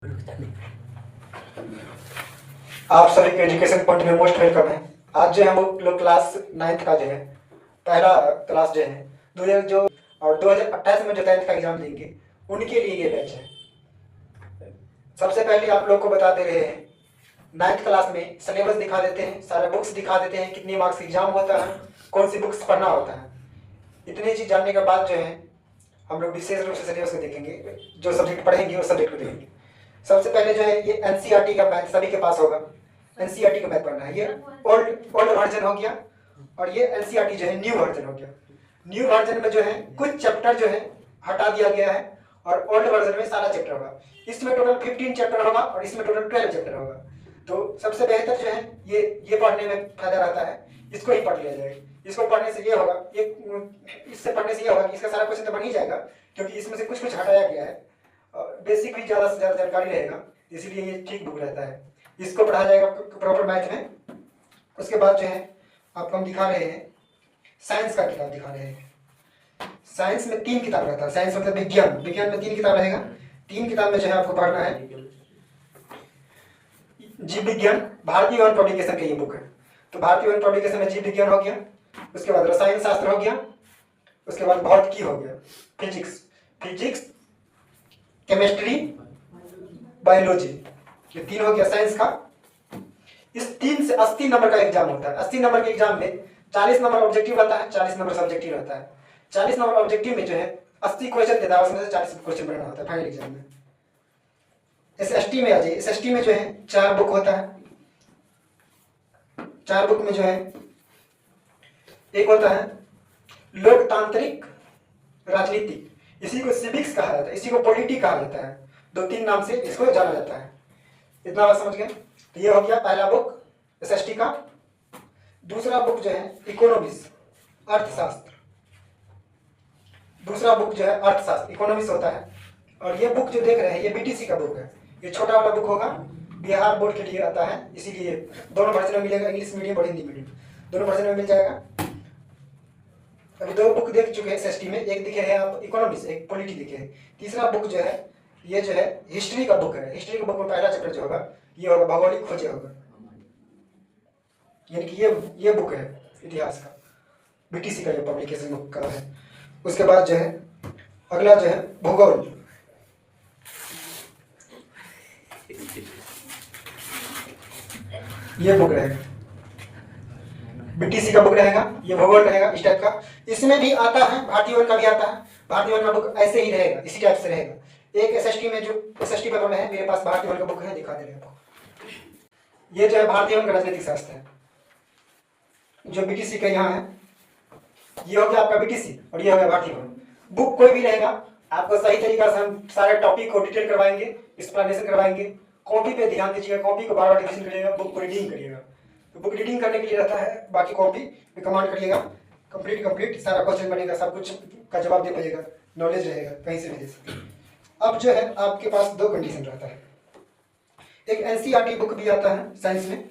आप सभी के एजुकेशन पॉइंट में मोस्ट वेलकम है। आज जो है हम लोग क्लास 9th का जो है पहला क्लास जो है 2000 जो और 2028 में जो 10th का एग्जाम देंगे उनके लिए ये बैच है। सबसे पहले आप लोग को बता दे रहे हैं 9th क्लास में सिलेबस दिखा देते हैं, सारे बुक्स दिखा देते हैं, कितनी मार्क्स एग्जाम होता है, कौन सी बुक्स पढ़ना होता है। इतनी चीज़ जानने के बाद जो है हम लोग विशेष रूप से सिलेबस को देखेंगे, जो सब्जेक्ट पढ़ेंगे उस सब्जेक्ट को देखेंगे। सबसे पहले जो है ये एनसीईआरटी का मैथ सभी के पास होगा। एनसीईआरटी का मैथ पढ़ना है। ये ओल्ड वर्जन हो गया और ये एनसीईआरटी जो है न्यू वर्जन हो गया। न्यू वर्जन में जो है कुछ चैप्टर जो है हटा दिया गया है और ओल्ड वर्जन में सारा चैप्टर होगा। इसमें टोटल 15 चैप्टर होगा और इसमें टोटल 12 चैप्टर होगा। तो सबसे बेहतर जो है ये पढ़ने में फायदा रहता है, इसको ही पढ़ लिया जाएगा। इसको पढ़ने से ये होगा, इससे पढ़ने से ये होगा कि इसका सारा क्वेश्चन तो बन ही जाएगा, क्योंकि इसमें से कुछ कुछ हटाया गया है। बेसिक भी ज़्यादा से ज़्यादा जानकारी रहेगा, इसीलिए ये ठीक बुक रहता है। इसको पढ़ा जाएगा प्रॉपर मैथ में। उसके बाद जो है आपको हम दिखा रहे हैं साइंस का किताब दिखा रहे हैं। साइंस में 3 किताब रहता है। साइंस मतलब विज्ञान में 3 किताब रहेगा। 3 किताब में जो है आपको पढ़ना है जीव विज्ञान, भारतीय वन पब्लिकेशन का ये बुक है। तो भारतीय वन पब्लिकेशन में जीव विज्ञान हो गया, उसके बाद रसायन शास्त्र हो गया, उसके बाद भौतिकी हो गया, फिजिक्स केमिस्ट्री बायोलॉजी, ये 3 हो गया साइंस का। इस 3 से 80 नंबर का एग्जाम होता है। 80 नंबर के एग्जाम में 40 नंबर ऑब्जेक्टिव रहता है, 40 नंबर सब्जेक्टिव रहता है। 40 नंबर ऑब्जेक्टिव में जो है 80 क्वेश्चन देता है, उसमें से 40 क्वेश्चन बनाना होता है फाइनल एग्जाम में। एसएसटी में आ जाइए। एसएसटी में जो है 4 बुक होता है। 4 बुक में जो है एक होता है लोकतांत्रिक राजनीति, इसी को सिविक्स कहा जाता है, इसी को पॉलिटी कहा जाता है। 2-3 नाम से इसको जाना जाता है। इतना बात समझ गए? तो ये हो गया पहला बुक एसएसटी का। दूसरा बुक जो है इकोनॉमिक्स, अर्थशास्त्र। दूसरा बुक जो है अर्थशास्त्र, इकोनॉमिक्स होता है। और ये बुक जो देख रहे हैं ये बीटीसी का बुक है। ये छोटा वाला बुक होगा, बिहार बोर्ड के लिए आता है, इसीलिए दोनों वर्जन में मिलेगा, इंग्लिश मीडियम और हिंदी मीडियम दोनों वर्जन में मिल जाएगा। अभी 2 बुक देख चुके हैं एसएसटी में, एक दिखे हैं आप इकोनॉमिक्स, एक पॉलिटी दिखे हैं। तीसरा बुक जो है ये जो है हिस्ट्री का बुक है। हिस्ट्री का बुक में पहला चैप्टर जो होगा ये होगा भौगोलिक खोजें होगा, यानी कि ये बुक है इतिहास का, बीटीसी का ये पब्लिकेशन बुक का है। उसके बाद जो है अगला जो है भूगोल। ये बुक रहेगा, बीटीसी का बुक रहेगा, ये भूगोल रहेगा इस टाइप का। इसमें भी आता है भारतीय वन का भी आता है। भारतीय वन का बुक ऐसे ही रहेगा, इसी टाइप से रहेगा। एक एसएसटी में जो एसएसटी पेपर में है, मेरे पास भारतीय वन का बुक है, दिखा दे रहे हैं आपको। ये जो है भारतीय वन का राजनीतिक शास्त्र है, जो बीटीसी का यहाँ है। ये हो गया आपका बीटीसी और ये हो गया भारतीय वन। बुक कोई भी रहेगा, आपको सही तरीका से हम सारे टॉपिक को डिटेल करवाएंगे, एक्सप्लेनेशन करवाएंगे। कॉपी पे ध्यान दीजिएगा, कॉपी को बार बार रिवीजन करिएगा, बुक को रीडिंग करिएगा। तो बुक रीडिंग करने के लिए रहता है, बाकी कॉपी में कमांड करिएगा, कंप्लीट सारा क्वेश्चन बनेगा, सब कुछ का जवाब दे पाइएगा, नॉलेज रहेगा, कहीं से भी दे सकते हैं। अब जो है आपके पास 2 कंडीशन रहता है। एक एनसीईआरटी बुक भी आता है साइंस में।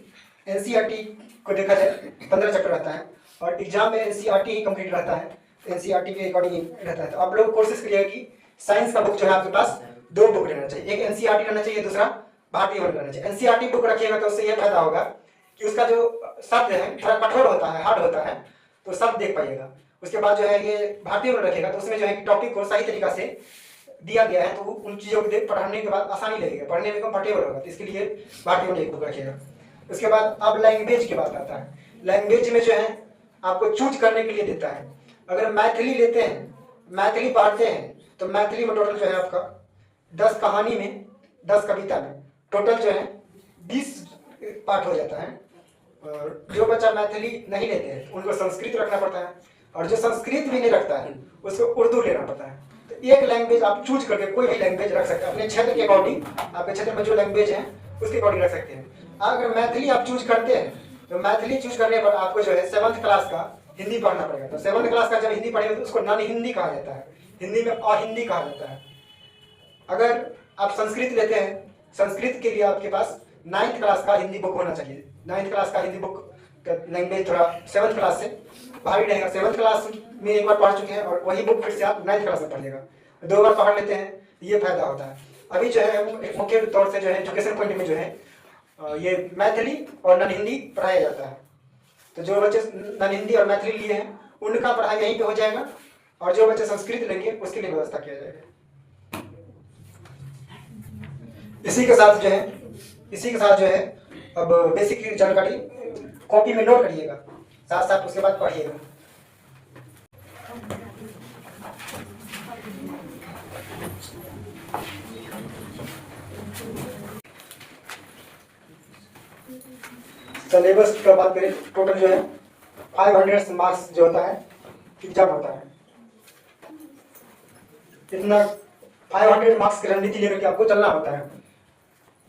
एनसीईआरटी को देखा जाए 15 चैप्टर रहता है और एग्जाम में एनसीईआरटी ही कंप्लीट रहता है, एनसीईआरटी के अकॉर्डिंग रहता है। तो आप लोग कोशिश करिएगा कि साइंस का बुक जो है आपके पास 2 बुक रहना चाहिए, एक एनसीईआरटी रहना चाहिए, दूसरा भारतीय वन रहना चाहिए। एनसीईआरटी बुक रखिएगा तो उससे यह फायदा होगा कि उसका जो शब्द है थोड़ा कठोर होता है, हार्ड होता है, तो शब्द देख पाइएगा। उसके बाद जो है ये भारतीय वन रखेगा तो उसमें जो है टॉपिक को सही तरीका से दिया गया है, तो उन चीज़ों को देख पढ़ने के बाद आसानी लगेगा, पढ़ने में कंफर्टेबल होगा, तो इसके लिए भारतीय वन एक बुक रखिएगा। उसके बाद अब लैंग्वेज की बात आता है। लैंग्वेज में जो है आपको चूज करने के लिए देता है। अगर मैथिली लेते हैं, मैथिली पढ़ते हैं, तो मैथिली में टोटल जो है आपका 10 कहानी में, 10 कविता में टोटल जो है 20 पाठ हो जाता है। और जो बच्चा मैथिली नहीं लेते हैं उनको संस्कृत रखना पड़ता है, और जो संस्कृत भी नहीं रखता है उसको उर्दू लेना पड़ता है। तो एक लैंग्वेज आप चूज करके कोई भी लैंग्वेज रख सकते हैं अपने क्षेत्र के अकॉर्डिंग, आपके क्षेत्र में जो लैंग्वेज है उसके अकॉर्डिंग रख सकते हैं। अगर मैथिली आप चूज करते हैं तो मैथिली चूज करने पर आपको जो है 7th क्लास का हिंदी पढ़ना पड़ेगा। तो 7th क्लास का जब हिंदी पढ़ेगा तो उसको नॉन हिंदी कहा जाता है, हिंदी में अहिंदी कहा जाता है। अगर आप संस्कृत लेते हैं, संस्कृत के लिए आपके पास 9th क्लास का हिंदी बुक होना चाहिए। 9th क्लास का हिंदी बुक का लैंग्वेज थोड़ा 7th क्लास से भारी रहेगा। 7th क्लास में एक बार पढ़ चुके हैं और वही बुक फिर से आप 9th क्लास में पढ़िएगा, 2 बार पढ़ लेते हैं, ये फायदा होता है। अभी जो है मुख्य तौर से जो है एजुकेशन पॉइंट में जो है ये मैथिली और नन हिंदी पढ़ाया जाता है। तो जो बच्चे नन हिंदी और मैथिली लिए हैं उनका पढ़ाई यहीं पे हो जाएगा, और जो बच्चे संस्कृत लेंगे उसके लिए व्यवस्था किया जाएगा। इसी के साथ जो है अब बेसिक जानकारी कॉपी में नोट करिएगा, साथ साथ उसके बाद पढ़िएगा। सिलेबस का बात करें, टोटल जो है 500 मार्क्स जो होता है एग्जाम होता है। इतना 500 मार्क्स की रणनीति लेकर के आपको चलना होता है।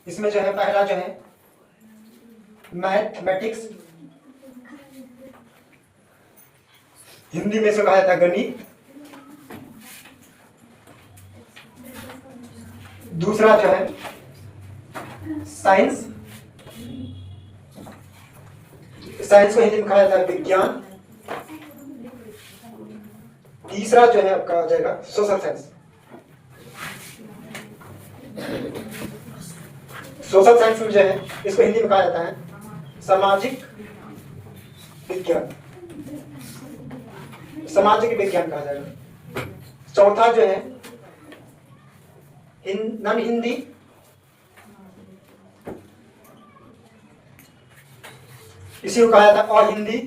इसमें जो है पहला जो है मैथमेटिक्स, हिंदी में से कहा जाता है गणित। दूसरा जो है साइंस, साइंस को हिंदी में कहा जाता है विज्ञान। तीसरा जो है आपका आ जाएगा सोशल साइंस। सोशल साइंस में जो है इसको हिंदी में कहा जाता है सामाजिक विज्ञान, सामाजिक विज्ञान कहा जाएगा। चौथा जो है नन हिंदी, इसी को कहा जाता है अहिंदी।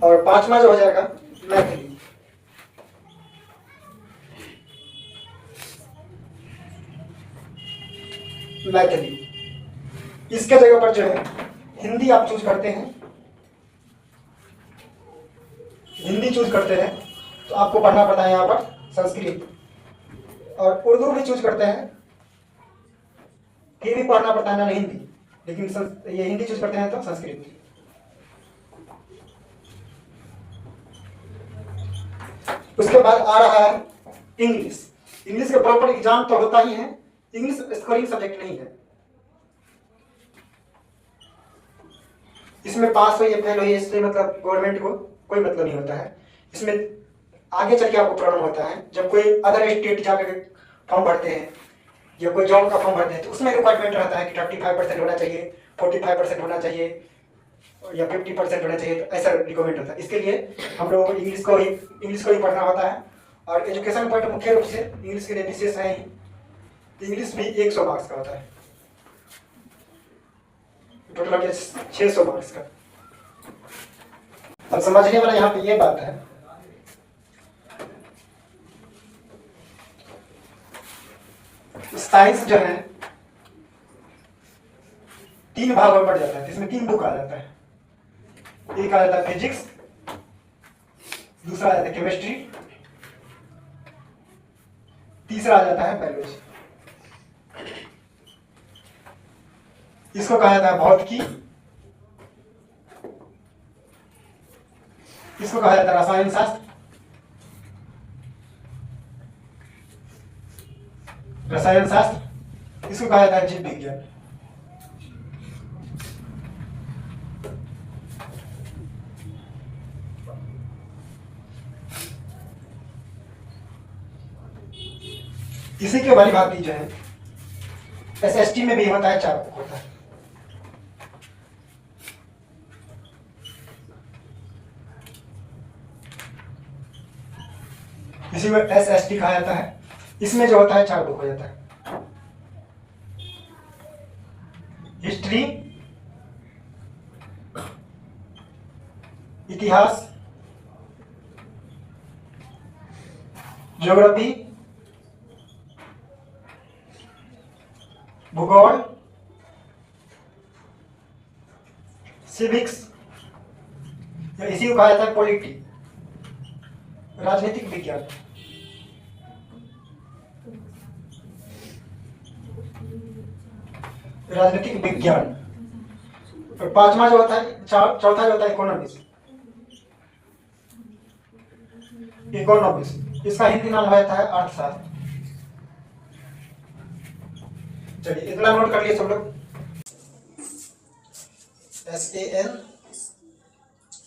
और पांचवा जो हो जाएगा मैथिली। मैथिली इसके जगह पर जो है हिंदी आप चूज करते हैं, हिंदी चूज करते हैं तो आपको पढ़ना पड़ता है यहाँ पर संस्कृत, और उर्दू भी चूज करते हैं फिर भी पढ़ना पड़ता है ना हिंदी, लेकिन ये हिंदी चूज करते हैं तो संस्कृत। उसके बाद आ रहा है इंग्लिश। इंग्लिश का प्रॉपर एग्जाम तो होता ही है, इंग्लिश स्कोरिंग सब्जेक्ट नहीं है। इसमें पास हो या फेल हो इससे मतलब गवर्नमेंट को कोई मतलब नहीं होता है। इसमें आगे चल के आपको प्रॉब्लम होता है जब कोई अदर स्टेट जाकर फॉर्म भरते हैं या कोई जॉब का फॉर्म भरते हैं, तो उसमें रिक्वायरमेंट रहता है कि 35% होना चाहिए, 45% होना चाहिए या 50% होना चाहिए, तो ऐसा रिक्वायरमेंट होता है। इसके लिए हम लोगों को इंग्लिश को ही पढ़ना होता है। और एजुकेशन पॉइंट मुख्य रूप से इंग्लिश के लिए विशेष है ही, इंग्लिश भी 100 मार्क्स का होता है, टोटल 600 मार्क्स का। अब समझने वाला यहाँ पे ये बात है, साइंस जो है 3 भागों में बढ़ जाता है, इसमें 3 बुक आ जाता है। एक आ जाता है फिजिक्स, दूसरा आ जाता है केमिस्ट्री, तीसरा आ जाता है बायोलॉजी। इसको कहा जाता है भौतिकी, इसको कहा जाता है रसायन शास्त्र, इसको कहा जाता है जीव विज्ञान। इसी के वाली बात जो है एसएसटी में भी होता है, 4 बुक होता है। इसी को एसएसटी कहा जाता है। इसमें जो होता है 4 बुक हो जाता है, हिस्ट्री, इतिहास, ज्योग्राफी, भूगोल, सिविक्स, इसी को कहा जाता है पॉलिटी, राजनीतिक विज्ञान। राजनीतिक विज्ञान। और 5वां जो होता है, चौथा जो होता है इकोनॉमिक्स। इसका हिंदी नाम रहता है अर्थशास्त्र। चलिए इतना नोट कर लिए सब लोग।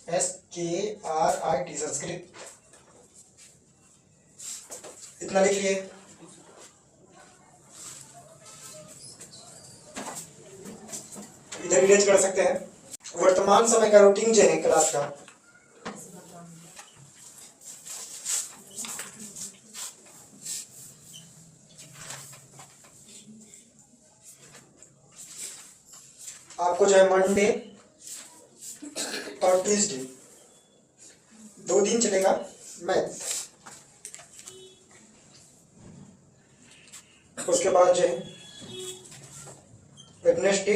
SANSKRIT संस्कृत, इतना लिख लिए। इधर इरेज कर सकते हैं। वर्तमान समय का रूटीन जो है क्लास का, आपको जो है मंडे और ट्यूसडे 2 दिन चलेगा मैथ। उसके बाद जो है वेडनेसडे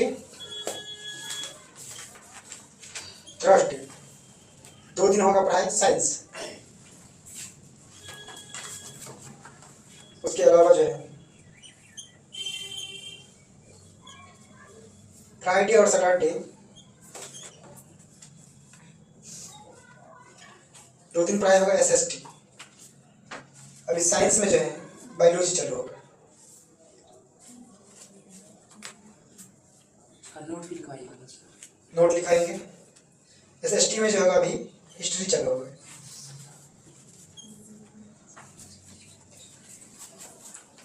थर्सडे 2 दिन होगा पढ़ाई साइंस। उसके अलावा जो है फ्राइडे और सैटरडे 2 दिन पढ़ाई होगा SST। अभी साइंस में जो है बायोलॉजी चालू होगा। नोट लिखाएंगे। SST में जो होगा अभी हिस्ट्री चालू होगा।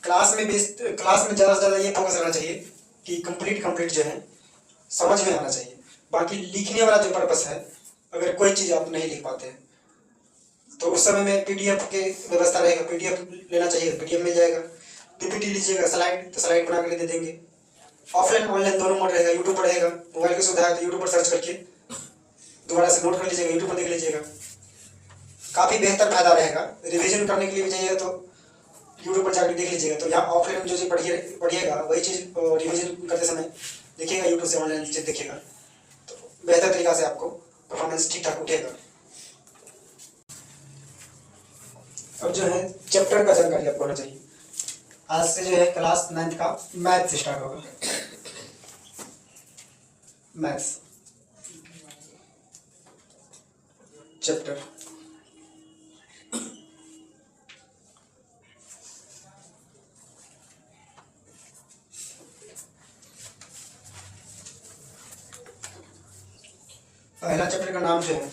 क्लास में ज़्यादा से ज़्यादा ये फोकस करना चाहिए कि कंप्लीट जो है समझ में आना चाहिए। बाकी लिखने वाला जो पर्पस है, अगर कोई चीज़ आप नहीं लिख पाते हैं तो उस समय में PDF के व्यवस्था रहेगा, PDF लेना चाहिए, PDF मिल जाएगा। PPT लीजिएगा, स्लाइड तो स्लाइड बना कर दे देंगे। ऑफलाइन ऑनलाइन दोनों मोड रहेगा। यूट्यूब पर रहेगा, मोबाइल की सुविधा है तो यूट्यूब पर सर्च करके दोबारा से नोट कर लीजिएगा, यूट्यूब पर देख लीजिएगा। काफ़ी बेहतर फायदा रहेगा। रिविजन करने के लिए भी चाहिए तो यूट्यूब पर जाकर देख लीजिएगा। तो यहाँ ऑफलाइन में जो चीज़ पढ़िएगा वही चीज़ रिविजन करते समय देखिएगा, यूट्यूब से ऑनलाइन चीज़ देखिएगा तो बेहतर तरीका से आपको परफॉर्मेंस ठीक ठाक उठेगा। अब जो है चैप्टर का जानकारी आपको होना चाहिए। आज से जो है क्लास 9th का मैथ्स स्टार्ट होगा। मैथ्स चैप्टर पहला चैप्टर का नाम जो है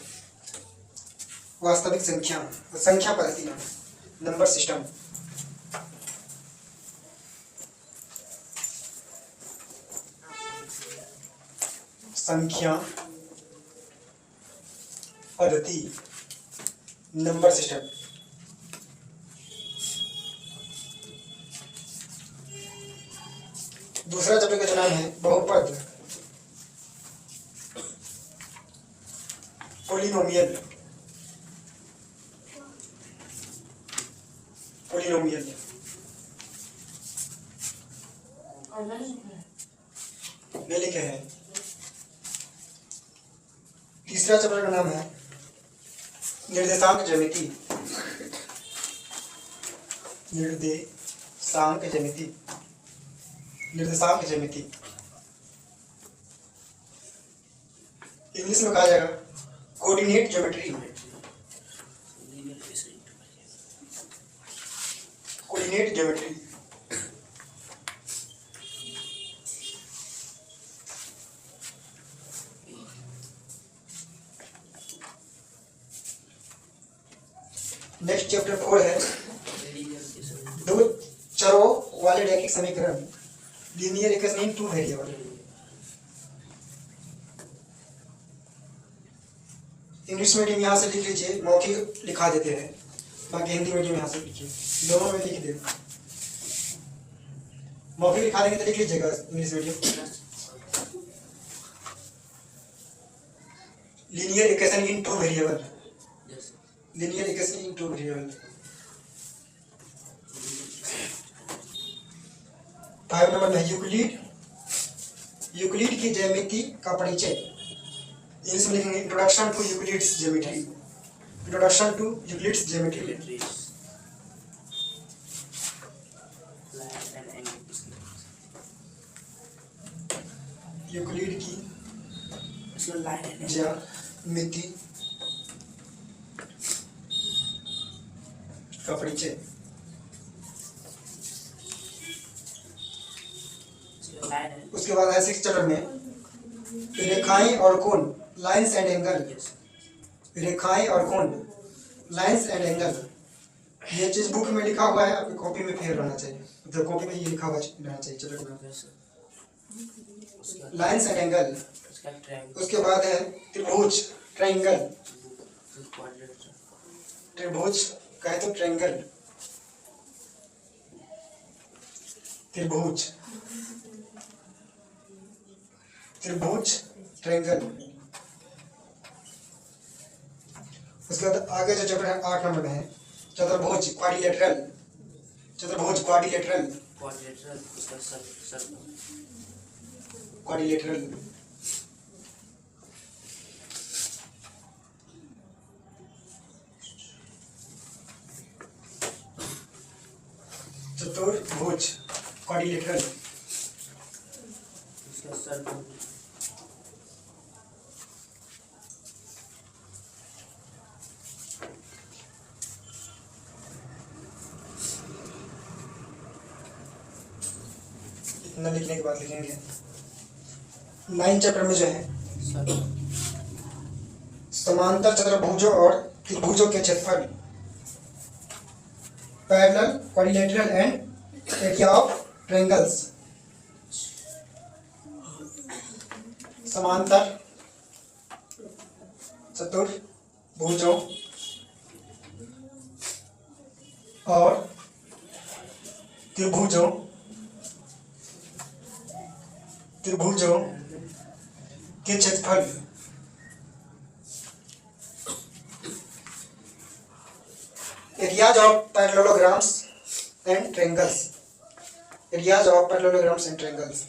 वास्तविक संख्या पद्धति, नंबर सिस्टम। संख्या पद्धति, नंबर सिस्टम। दूसरा चैप्टर का जो नाम है बहुपद, पोलिनोमियल। ये लिखे हैं। तीसरा चैप्टर का नाम है निर्देशांक ज्यामिति। इंग्लिश में कहा जाएगा कोऑर्डिनेट ज्योमेट्री। नेक्स्ट चैप्टर 4 है दो चरों वाले रैखिक समीकरण, linear equation in 2 variable. English medium यहाँ से लिख लीजिए, मौखिक लिखा देते हैं। बाकी हिंदी मीडियम यहाँ से लिखिए, दोनों में लिख दे। मौखिक लिखा देंगे तो लिख लीजिएगा English medium. Linear equation in 2 variable. 5 number में यूक्लिड की ज्यामिति का परिचय। इंग्लिश में लिखेंगे introduction to Euclid's geometry. Euclid की ज्यामिति का परिचय। उसके बाद है 6 चैप्टर में रेखाएं और कोण, लाइन्स एंड एंगल। ये चीज बुक में लिखा हुआ है, आपकी कॉपी में फेयर रहना चाहिए, मतलब कॉपी में ये लिखा हुआ रहना चाहिए। चलो लाइन्स एंड एंगल, उसके बाद है त्रिभुज, ट्रायंगल, त्रिभुज कहे तो ट्रायंगल, त्रिभुज, त्रिभुज, ट्रायंगल। उसके बाद आगे जो चैप्टर है 8 नंबर में है चतुर्भुज, क्वाड्रिलेटरल, चतुर्भुज, क्वाड्रिलेटरल, क्वाड्रिलेटरल, चतुर्भुज, क्वाड्रिलेटरल। इतना लिखने के बाद लिखेंगे 9 चैप्टर में जो है समांतर चतुर्भुजों और त्रिभुजों के क्षेत्रफल, parallel, quadrilateral and area of triangles. समांतर चतुर्भुजों और त्रिभुजों, त्रिभुजों के क्षेत्रफल, areas of parallelograms and triangles, areas of parallelograms and triangles,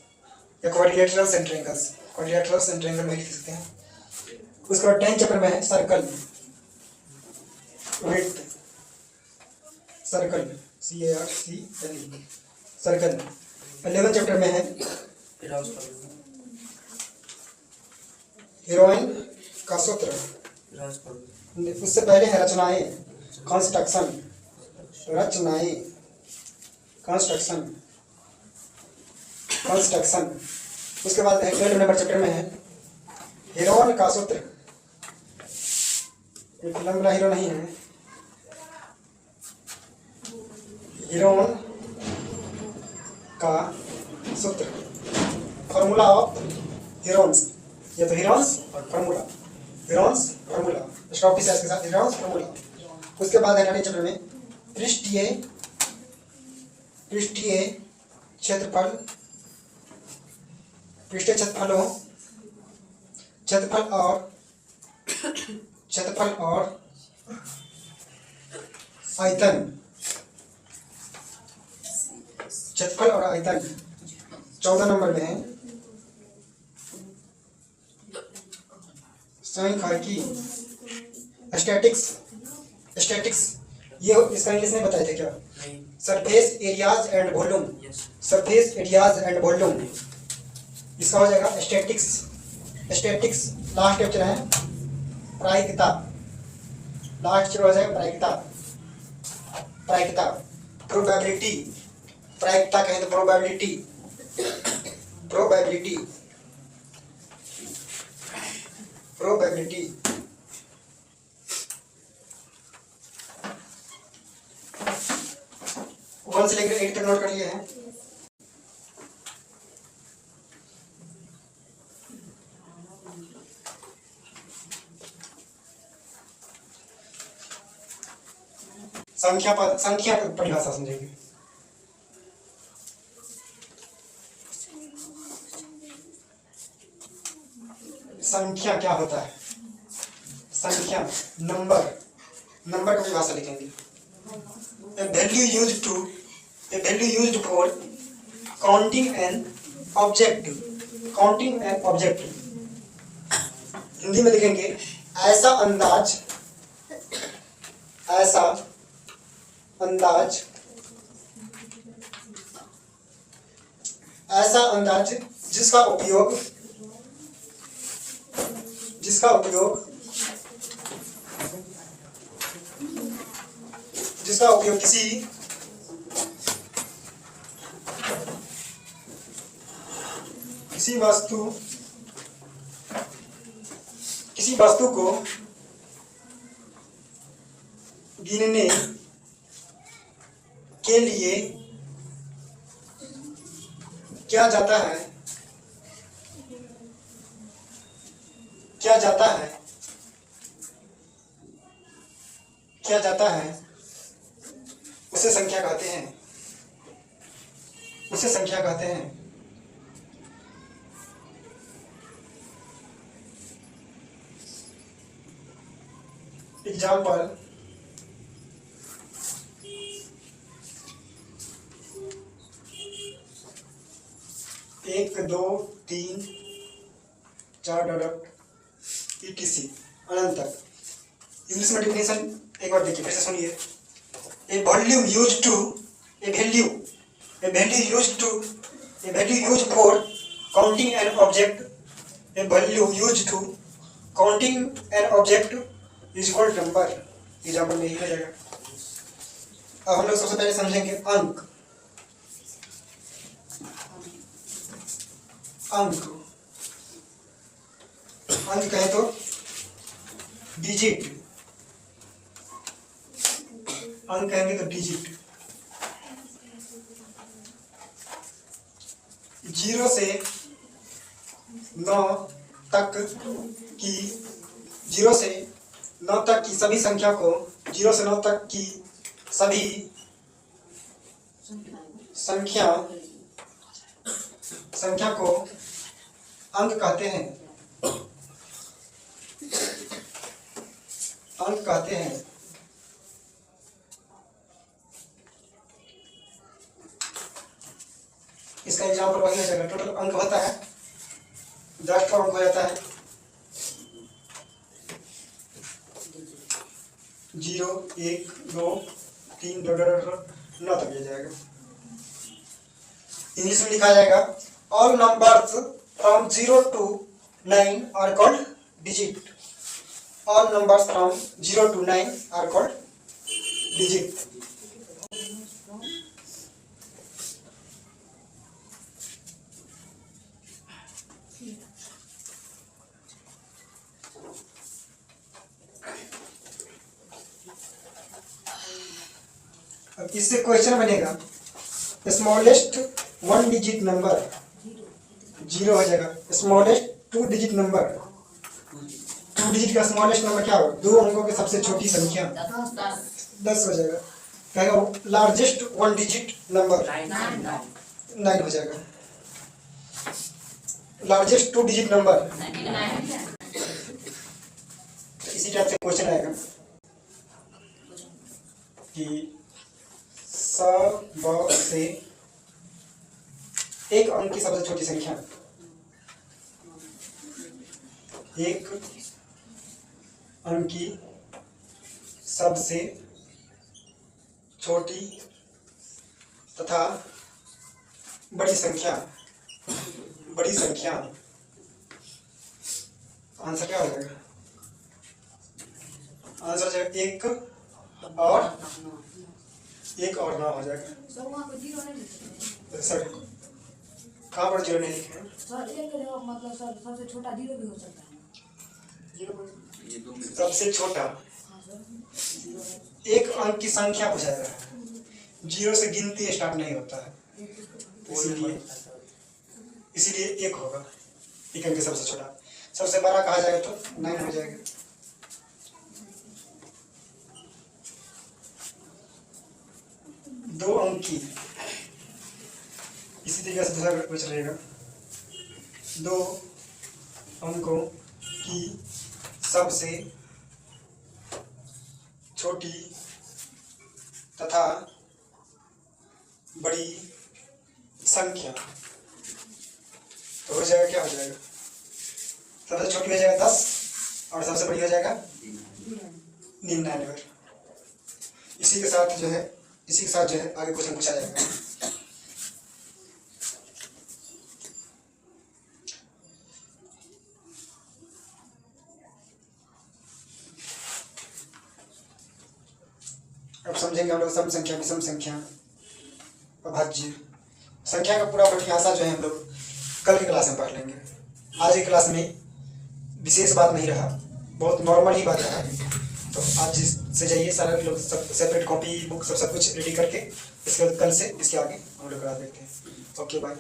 या quadrilaterals and triangles, quadrilaterals and triangle में लिख सकते हैं। उसके बाद 10 चैप्टर में है circle, width, circle, CARCL, circle. 11 chapter में है हीरोइन का सूत्र, उससे पहले है रचनाएं, कंस्ट्रक्शन, रचनाएं, कंस्ट्रक्शन, कंस्ट्रक्शन। उसके बाद 12 नंबर चैप्टर में है हीरोइन का सूत्र, ये फिल्म वाला हीरो नहीं है, हीरोइन का सूत्र, फॉर्मूला ऑफ हीरोन्स, ये तो Heron's formula, Heron's formula, stop के साथ हीरोन्स फॉर्मूला। उसके बाद है 9 चैप्टर में पृष्ठीय, पृष्ठीय क्षेत्रफल, पृष्ठीय क्षेत्रफलों, क्षेत्रफल और, क्षेत्रफल और आयतन, क्षेत्रफल और आयतन। 14 नंबर में है सांख्यिकी, स्टैटिक्स, स्टैटिक्स, ये इसका इंग्लिश में बताए थे क्या? Surface areas and volume, surface areas and volume, इसका हो जाएगा स्टैटिक्स, स्टैटिक्स। लास्ट चैप्टर है प्रायिकता, लास्ट चैप्टर हो जाएगा प्रायिकता, प्रायिकता, प्रोबेबिलिटी, प्रायिकता कहें तो प्रोबेबिलिटी, प्रोबेबिलिटी, प्रोबेबिलिटी। वन से लेकर 8 तक नोट कर लिए हैं। संख्या परिभाषा समझेंगे। संख्या क्या होता है? संख्या, नंबर, नंबर का परिभाषा लिखेंगे। A value used for counting an object, counting an object। Hindi में लिखेंगे ऐसा अंदाज, ऐसा अंदाज, ऐसा अंदाज जिसका उपयोग, जिसका उपयोग, जिसका उपयोग किसी वस्तु, किसी वस्तु को गिनने के लिए क्या जाता है, क्या जाता है, क्या जाता है, उसे संख्या कहते हैं, उसे संख्या कहते हैं। एग्जाम्पल, एक, दो, तीन, चार डॉट ETC अनंत तक। इंग्लिश में डिफिनेशन एक बार देखिए, फिर से सुनिए। A volume use to, a value use to, a value use for counting an object, a value use to counting an object is called number. Example में ही हो जाएगा। अब हम लोग सबसे पहले समझेंगे अंक। अंक कहें तो डिजिट, अंक कहेंगे तो डिजिट। 0 से 9 तक की, 0 से 9 तक की सभी संख्या को, 0 से 9 तक की सभी संख्या को अंक कहते हैं, अंक कहते हैं। इसका एग्जाम्पल वही हो जाएगा। टोटल अंक होता है 10 का अंक हो जाता है 0, 1, 2, 3 9 तक लिया जाएगा। इंग्लिश में लिखा जाएगा all numbers from 0 to 9 are called digit. All numbers from 0 to 9 are called digit. अब इससे क्वेश्चन बनेगा स्मॉलेस्ट 1 डिजिट नंबर 0 हो जाएगा। स्मॉलेस्ट 2 डिजिट नंबर, 2 डिजिट का स्मॉलेस्ट नंबर क्या होगा? 2 अंकों की सबसे छोटी संख्या 10 हो जाएगा। कहेगा लार्जेस्ट 1 डिजिट नंबर 9 हो जाएगा। लार्जेस्ट 2 डिजिट नंबर, इसी टाइप से क्वेश्चन आएगा कि सबसे एक अंक की सबसे छोटी संख्या, एक अंक की सबसे छोटी तथा बड़ी संख्या, बड़ी संख्या। आंसर क्या हो जाएगा? आंसर हो जाएगा 1 और 9 हो जाएगा। सर कहाँ पर 0 नहीं लिखे हैं? मतलब सबसे छोटा 0 भी हो सकता है। सबसे छोटा एक अंक की संख्या हो जाएगा। 0 से गिनती स्टार्ट नहीं होता है, इसीलिए 1 होगा। एक अंक सबसे छोटा, सबसे बड़ा कहा जाएगा तो 9 हो जाएगा। दो अंकी, इसी तरीके से दूसरा क्वेश्चन रहेगा। 2 अंकों की सबसे छोटी तथा बड़ी संख्या, तो हो जाएगा क्या हो जाएगा? सबसे छोटी हो जाएगा 10 और सबसे बड़ी हो जाएगा 99। इसी के साथ जो है आगे क्वेश्चन पूछा जाएगा। अब समझेंगे हम लोग सम संख्या, विषम संख्या, अभाज्य संख्या का पूरा परिभाषा जो है हम लोग कल की क्लास में पढ़ लेंगे। आज की क्लास में विशेष बात नहीं रहा, बहुत नॉर्मल ही बात रहा तो आज से जाइए सारा लोग सब सेपरेट कॉपी बुक सब कुछ रेडी करके इसके बाद कल से इसके आगे हम लोग करा देते हैं। Okay bye.